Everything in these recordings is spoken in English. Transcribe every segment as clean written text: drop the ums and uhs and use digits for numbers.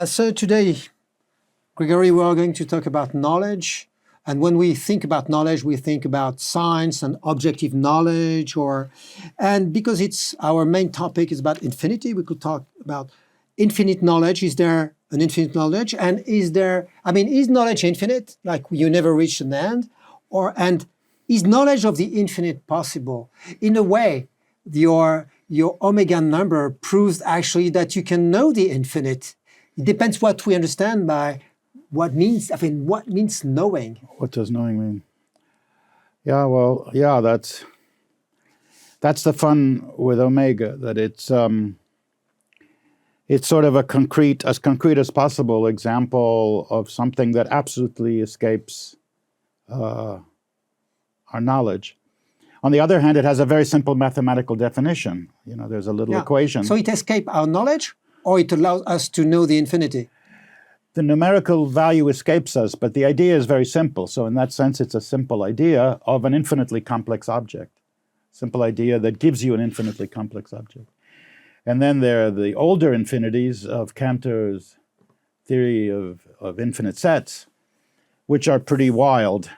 So today, Gregory, we are going to talk about knowledge. And when we think about knowledge, we think about science and objective knowledge, and because it's our main topic is about infinity, we could talk about infinite knowledge. Is there an infinite knowledge? And is knowledge infinite? Like you never reach an end? And is knowledge of the infinite possible? In a way, your omega number proves actually that you can know the infinite. It depends what we understand by what means knowing. What does knowing mean? Yeah, well, yeah, that's the fun with omega, that it's sort of as concrete as possible example of something that absolutely escapes our knowledge. On the other hand, it has a very simple mathematical definition. You know, there's a little equation. So it escapes our knowledge, or it allows us to know the infinity? The numerical value escapes us, but the idea is very simple. So in that sense, it's a simple idea of an infinitely complex object. Simple idea that gives you an infinitely complex object. And then there are the older infinities of Cantor's theory of infinite sets, which are pretty wild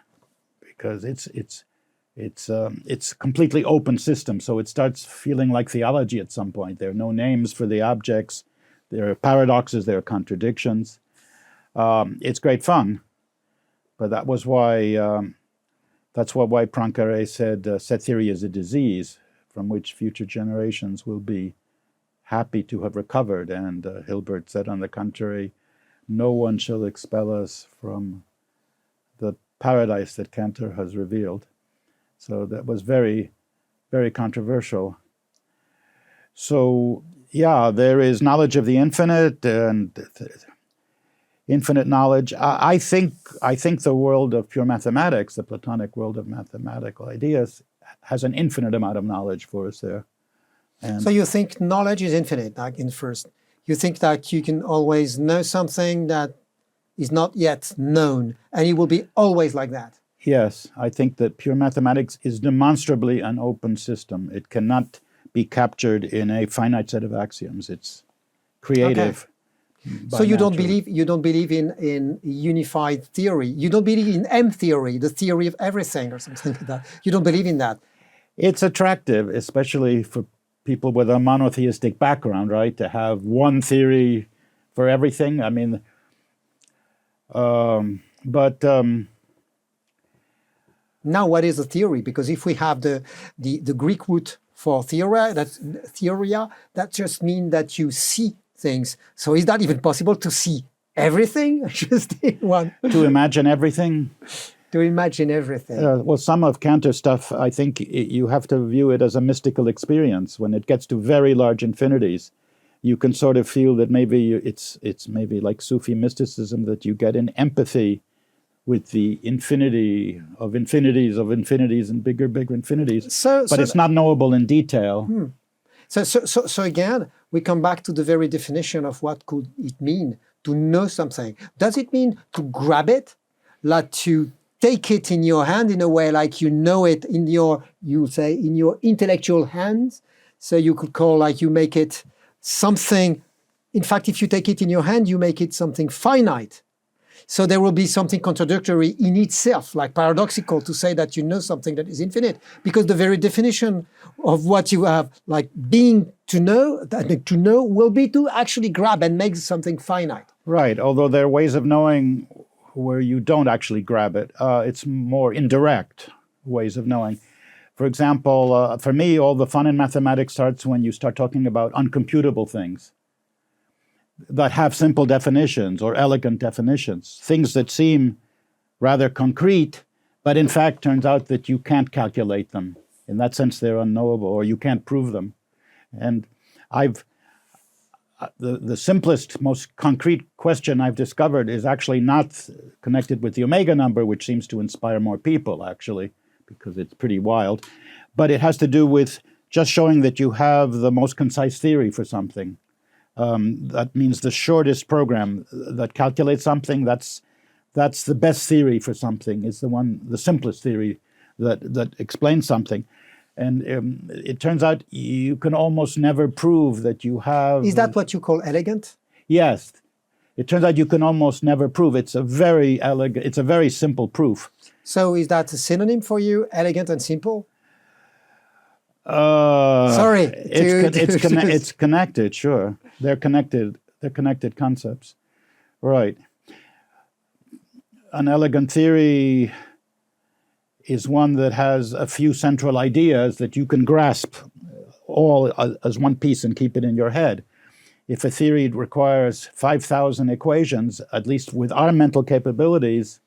because it's a completely open system. So it starts feeling like theology at some point. There are no names for the objects. There are paradoxes. There are contradictions. It's great fun, but that was why Poincaré said set theory is a disease from which future generations will be happy to have recovered. And Hilbert said, on the contrary, no one shall expel us from the paradise that Cantor has revealed. So that was very, very controversial. So yeah, there is knowledge of the infinite and infinite knowledge. I think the world of pure mathematics, the Platonic world of mathematical ideas, has an infinite amount of knowledge for us there. And so you think knowledge is infinite, like in first. You think that you can always know something that is not yet known, and it will be always like that. Yes, I think that pure mathematics is demonstrably an open system. It cannot be captured in a finite set of axioms. It's creative. Okay. So you don't believe in unified theory. You don't believe in M theory, the theory of everything or something like that. You don't believe in that. It's attractive, especially for people with a monotheistic background, right? To have one theory for everything. I mean, now, what is a theory? Because if we have the Greek root for theoria, that just means that you see things. So is that even possible to see everything? Just in one. To imagine everything? To imagine everything. Well, some of Cantor's stuff, I think you have to view it as a mystical experience. When it gets to very large infinities, you can sort of feel that maybe it's maybe like Sufi mysticism, that you get an empathy with the infinity of infinities and bigger infinities. But it's not knowable in detail. So again, we come back to the very definition of what could it mean to know something. Does it mean to grab it, like to take it in your hand in a way like you know it in your intellectual hands? So you could call, like, you make it something. In fact, if you take it in your hand, you make it something finite. So there will be something contradictory in itself, like paradoxical, to say that you know something that is infinite, because the very definition of what you have, like being to know will be to actually grab and make something finite. Right, although there are ways of knowing where you don't actually grab it. It's more indirect ways of knowing. For example, for me, all the fun in mathematics starts when you start talking about uncomputable things that have simple definitions or elegant definitions, things that seem rather concrete, but in fact turns out that you can't calculate them. In that sense, they're unknowable, or you can't prove them. And the simplest, most concrete question I've discovered is actually not connected with the omega number, which seems to inspire more people, actually, because it's pretty wild. But it has to do with just showing that you have the most concise theory for something. That means the shortest program that calculates something. That's the best theory for something. It's the simplest theory that explains something. And it turns out you can almost never prove that you have... Is that what you call elegant? Yes. It turns out you can almost never prove. It's a very elegant, it's a very simple proof. So is that a synonym for you, elegant and simple? Sorry, it's it's connected. Sure, they're connected. They're connected concepts, right? An elegant theory is one that has a few central ideas that you can grasp all as one piece and keep it in your head. If a theory requires 5,000 equations, at least with our mental capabilities,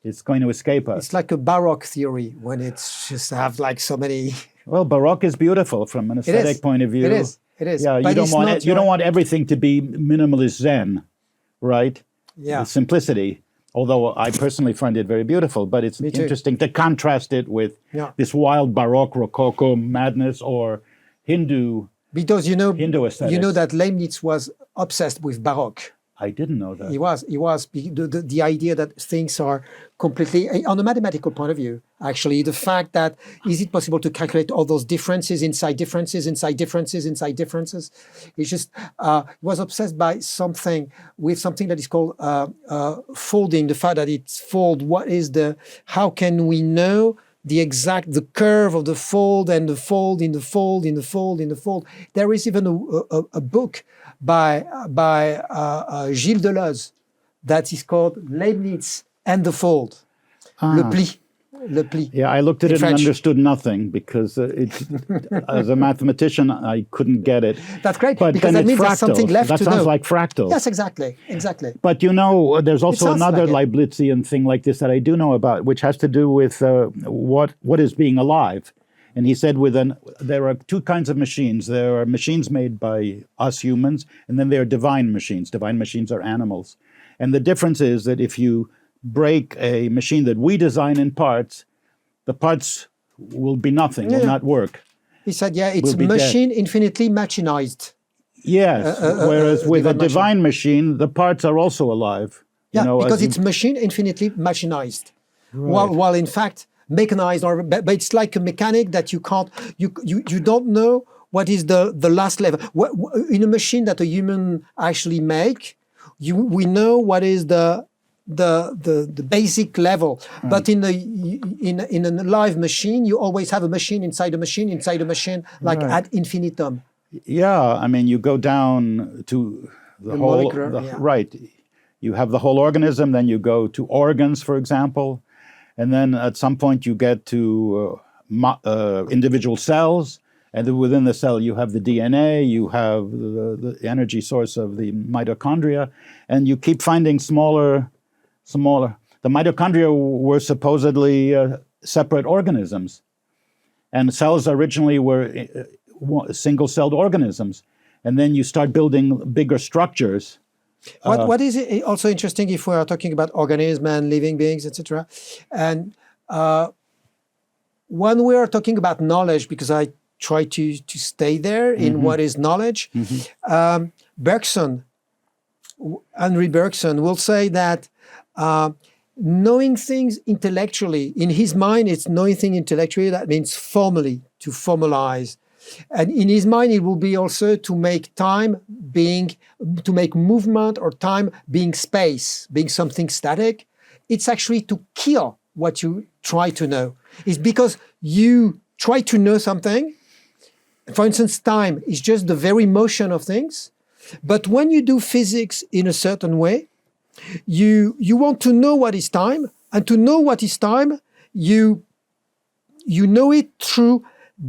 it's going to escape us. It's like a Baroque theory when it's just have like so many. Well, Baroque is beautiful from an aesthetic point of view. It is. It is. Yeah, but you don't want everything to be minimalist Zen, right? Yeah. The simplicity. Although I personally find it very beautiful, but it's interesting to contrast it with this wild Baroque Rococo madness or Hindu. Because Hindu aesthetics. You know that Leibniz was obsessed with Baroque. I didn't know that. He was. The idea that things are completely, on a mathematical point of view, actually, the fact that is it possible to calculate all those differences inside differences, inside differences, inside differences? It's just, he was obsessed by something that is called folding, the fact that it's fold. How can we know the curve of the fold and the fold in the fold in the fold in the fold? There is even a book by Gilles Deleuze that is called Leibniz and the Fold. Le pli. Yeah, I looked at it and understood nothing because as a mathematician, I couldn't get it. That's great, but because then that means fractals. there's something left that to sounds know. like fractals. Yes, exactly. But there's also another Leibnizian thing like this that I do know about, which has to do with what is being alive. And he said there are two kinds of machines. There are machines made by us humans, and then there are divine machines. Divine machines are animals. And the difference is that if you break a machine that we design in parts, the parts will be nothing, will not work. He said, it's machine infinitely machinized. Yes, whereas with a divine machine, the parts are also alive. Yeah, because it's machine infinitely machinized. Right. While in fact, mechanized, but it's like a mechanic that you can't, you don't know what is the last level. In a machine that a human actually make, we know what is the basic level. But in a live machine, you always have a machine inside a machine inside a machine, like ad infinitum. Yeah, I mean, you go down to the whole, right. You have the whole organism, then you go to organs, for example, and then at some point you get to individual cells, and then within the cell you have the DNA, you have the energy source of the mitochondria, and you keep finding smaller. The mitochondria were supposedly separate organisms, and cells originally were single-celled organisms, and then you start building bigger structures. What is it also interesting if we are talking about organisms and living beings, etc. And when we are talking about knowledge, because I try to stay there in what is knowledge, Henri Bergson will say that knowing things intellectually, in his mind, it's knowing things intellectually, that means formally, to formalize. And in his mind, it will be also to make to make movement or time being space, being something static. It's actually to kill what you try to know. It's because you try to know something. For instance, time is just the very motion of things. But when you do physics in a certain way, you want to know what is time, and to know what is time, you know it through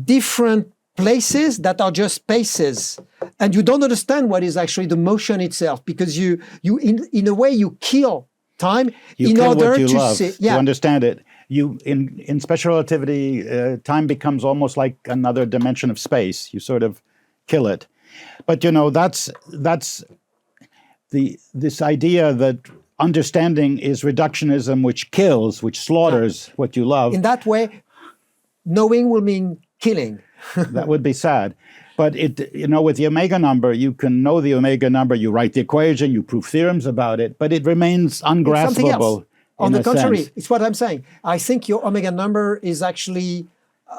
different places that are just spaces, and you don't understand what is actually the motion itself, because you in a way you kill time in order to see. To understand it. In special relativity, time becomes almost like another dimension of space. You sort of kill it, but that's this idea that understanding is reductionism, which kills, which slaughters what you love. In that way, knowing will mean killing. That would be sad. But with the omega number, you can know the omega number, you write the equation, you prove theorems about it, but it remains ungraspable. On the contrary, it's what I'm saying. I think your omega number is actually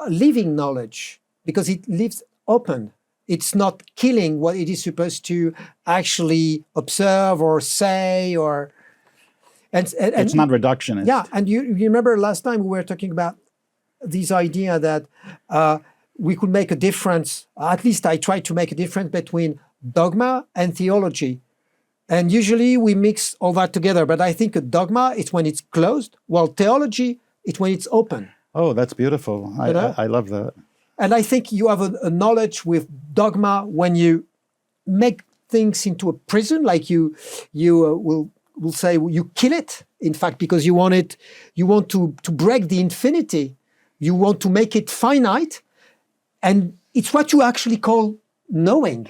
living knowledge, because it leaves open. It's not killing what it is supposed to actually observe or say or. And It's not reductionist. Yeah, and you remember last time we were talking about this idea that we could make a difference, at least I tried to make a difference between dogma and theology. And usually we mix all that together, but I think a dogma is when it's closed, while theology is when it's open. Oh, that's beautiful. I love that. And I think you have a knowledge with dogma when you make things into a prison, like you will say you kill it, in fact, because you want to break the infinity. You want to make it finite. And it's what you actually call knowing.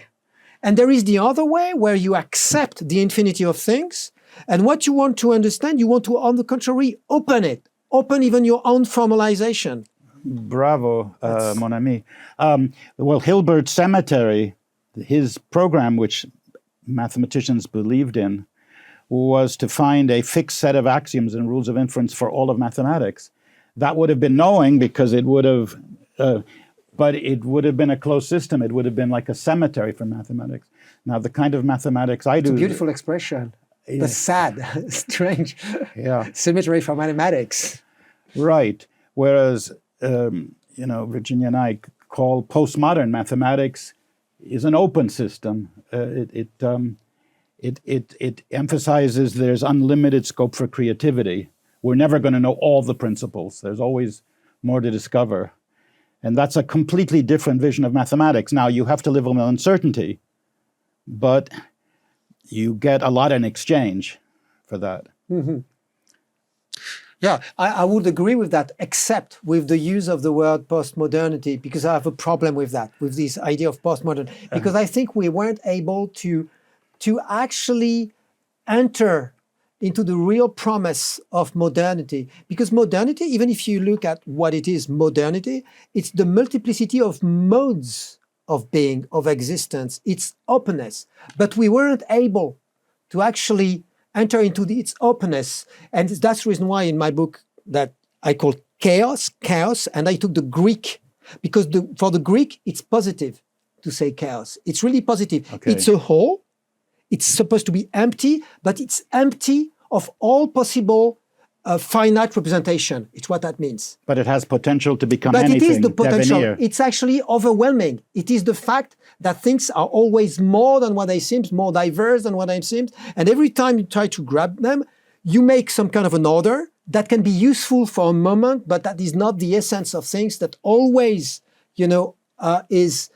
And there is the other way where you accept the infinity of things. And what you want to understand, you want to, on the contrary, open it. Open even your own formalization. Bravo, mon ami. Well, Hilbert's cemetery, his program, which mathematicians believed in, was to find a fixed set of axioms and rules of inference for all of mathematics. That would have been knowing, because it would have, but it would have been a closed system. It would have been like a cemetery for mathematics. Now, the kind of mathematics I do... It's a beautiful expression. Yeah. The sad, strange cemetery for mathematics. Right. Whereas, Virginia and I call postmodern mathematics is an open system. It emphasizes there's unlimited scope for creativity. We're never going to know all the principles. There's always more to discover. And that's a completely different vision of mathematics. Now, you have to live with uncertainty, but you get a lot in exchange for that. Mm-hmm. Yeah, I would agree with that, except with the use of the word postmodernity, because I have a problem with that, with this idea of postmodern, because I think we weren't able to actually enter into the real promise of modernity. Because modernity, even if you look at what it is, modernity, it's the multiplicity of modes of being, of existence, its openness. But we weren't able to actually enter into its openness. And that's the reason why in my book that I call chaos, and I took the Greek, because for the Greek, it's positive to say chaos. It's really positive. Okay. It's a whole. It's supposed to be empty, but it's empty of all possible finite representation. It's what that means. But it has potential to become anything. But it is the potential. It's actually overwhelming. It is the fact that things are always more than what they seem, more diverse than what they seem. And every time you try to grab them, you make some kind of an order that can be useful for a moment, but that is not the essence of things, that always, is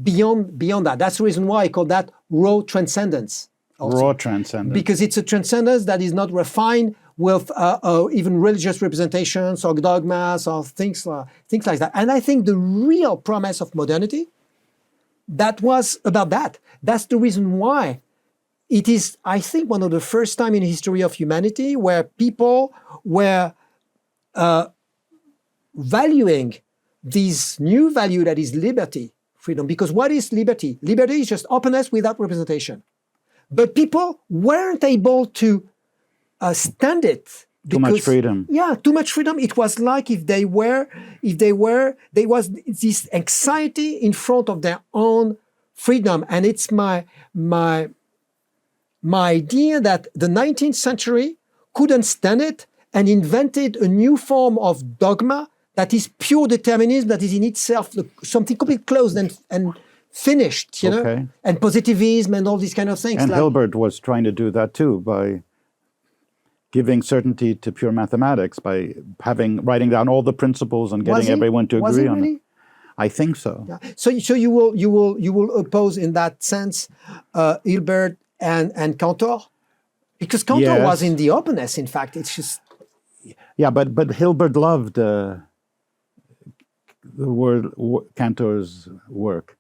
beyond that. That's the reason why I call that raw transcendence. Also. Raw transcendence. Because it's a transcendence that is not refined with even religious representations or dogmas or things like that. And I think the real promise of modernity, that was about that. That's the reason why it is, I think, one of the first time in the history of humanity where people were valuing this new value that is liberty, freedom. Because what is liberty? Liberty is just openness without representation. But people weren't able to stand it. Too much freedom. Yeah, too much freedom. It was like there was this anxiety in front of their own freedom. And it's my idea that the 19th century couldn't stand it and invented a new form of dogma that is pure determinism, that is in itself something completely closed and finished, know, and positivism and all these kind of things. And Hilbert was trying to do that too by giving certainty to pure mathematics, by writing down all the principles and getting everyone to agree on it. I think so. Yeah. So you will oppose in that sense Hilbert and Cantor, because Cantor was in the openness. In fact, it's just but Hilbert loved the word Cantor's work.